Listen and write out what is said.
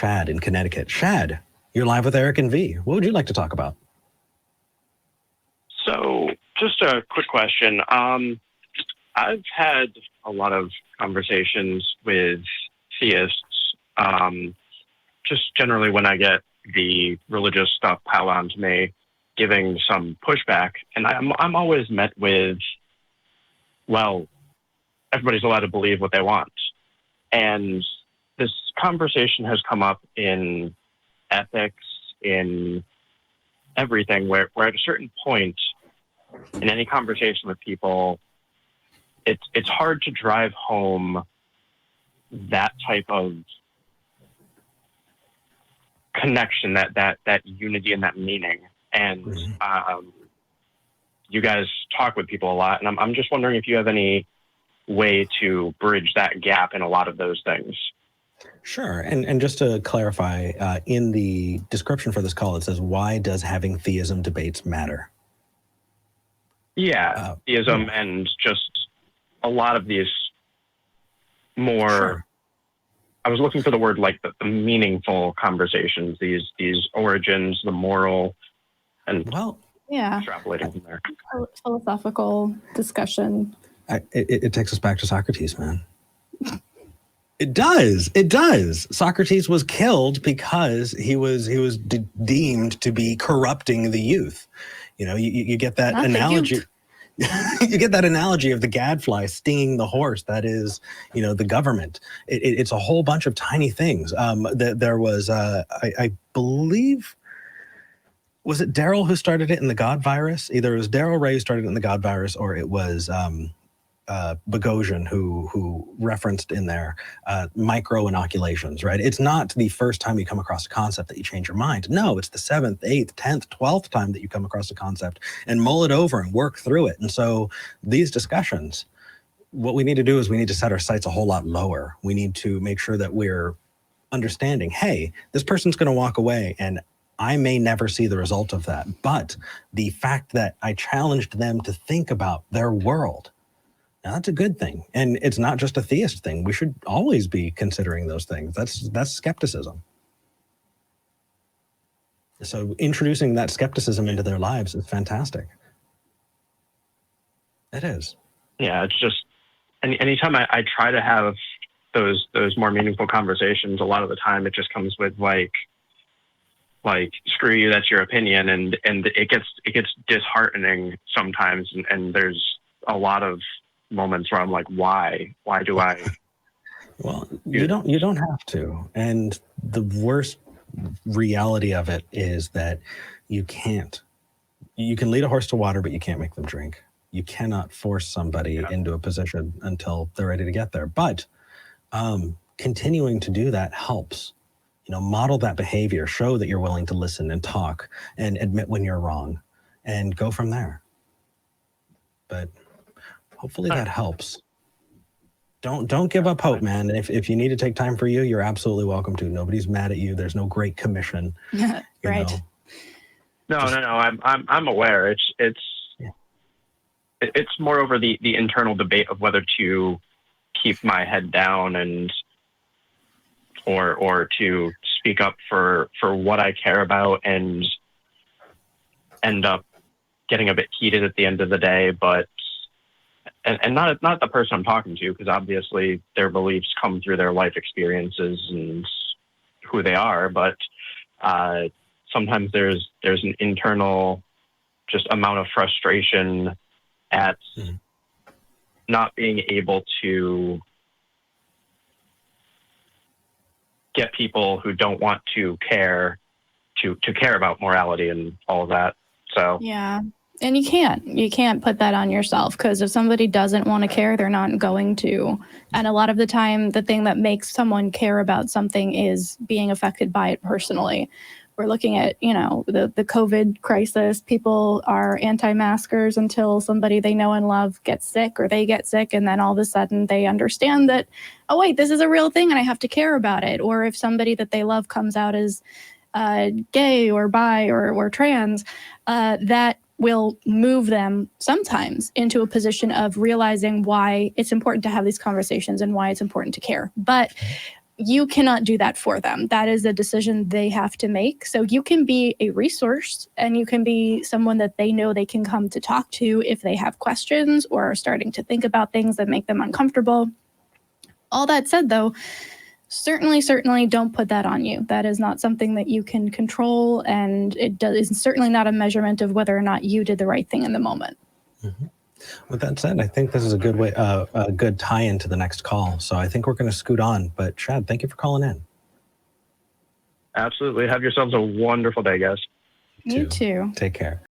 Shad in Connecticut. Shad, you're live with Eric and Vi. What would you like to talk about? So, just a quick question. I've had a lot of conversations with theists, just generally when I get the religious stuff piled onto me, giving some pushback, and I'm always met with, well, everybody's allowed to believe what they want. And this conversation has come up in ethics, in everything, where at a certain point in any conversation with people, it's hard to drive home that type of connection, that unity and that meaning. And you guys talk with people a lot, and I'm just wondering if you have any way to bridge that gap in a lot of those things. Sure. And just to clarify, in the description for this call, it says, why does having theism debates matter? Yeah, theism and just a lot of these more, sure. I was looking for the word like the meaningful conversations, these origins, the moral, and extrapolating from there. Philosophical discussion. It takes us back to Socrates, man. It does. Socrates was killed because he was deemed to be corrupting the youth. You know, you get that analogy. You get that analogy of the gadfly stinging the horse. That is, you know, the government. It's a whole bunch of tiny things. There was, I believe, was it Daryl who started it in the God virus? Either it was Daryl Ray who started it in the God virus, or it was Bogosian who referenced in there micro inoculations, right? It's not the first time you come across a concept that you change your mind. No, it's the 7th, 8th, 10th, 12th time that you come across a concept and mull it over and work through it. And so these discussions, what we need to do is we need to set our sights a whole lot lower. We need to make sure that we're understanding, hey, this person's going to walk away and I may never see the result of that. But the fact that I challenged them to think about their world, now, that's a good thing. And it's not just a theist thing. We should always be considering those things. That's skepticism. So introducing that skepticism into their lives is fantastic. It is. Yeah, it's just anytime I try to have those more meaningful conversations, a lot of the time it just comes with like screw you, that's your opinion, and it gets disheartening sometimes, and there's a lot of moments where I'm like, why do I? Well, you don't have to. And the worst reality of it is that you can lead a horse to water, but you can't make them drink. You cannot force somebody into a position until they're ready to get there. But continuing to do that helps. You know, model that behavior, show that you're willing to listen and talk and admit when you're wrong and go from there. But hopefully that helps. Don't give up hope, man. If you need to take time for you, you're absolutely welcome to. Nobody's mad at you. There's no great commission. Right. No. I'm aware. It's more over the internal debate of whether to keep my head down and or to speak up for what I care about and end up getting a bit heated at the end of the day, but and not the person I'm talking to, because obviously their beliefs come through their life experiences and who they are, but sometimes there's an internal just amount of frustration at not being able to get people who don't want to care to care about morality and all of that. So yeah. And you can't put that on yourself, because if somebody doesn't want to care, they're not going to. And a lot of the time, the thing that makes someone care about something is being affected by it personally. We're looking at, the COVID crisis. People are anti-maskers until somebody they know and love gets sick, or they get sick. And then all of a sudden they understand that, oh, wait, this is a real thing and I have to care about it. Or if somebody that they love comes out as gay or bi or trans, that will move them sometimes into a position of realizing why it's important to have these conversations and why it's important to care. But you cannot do that for them. That is a decision they have to make. So you can be a resource, and you can be someone that they know they can come to talk to if they have questions or are starting to think about things that make them uncomfortable. All that said, though, certainly don't put that on you. That is not something that you can control, and is certainly not a measurement of whether or not you did the right thing in the moment. Mm-hmm. With that said, I think this is a good way, a good tie-in to the next call. So I think we're going to scoot on. But Shad, thank you for calling in. Absolutely. Have yourselves a wonderful day, guys. You too. Take care.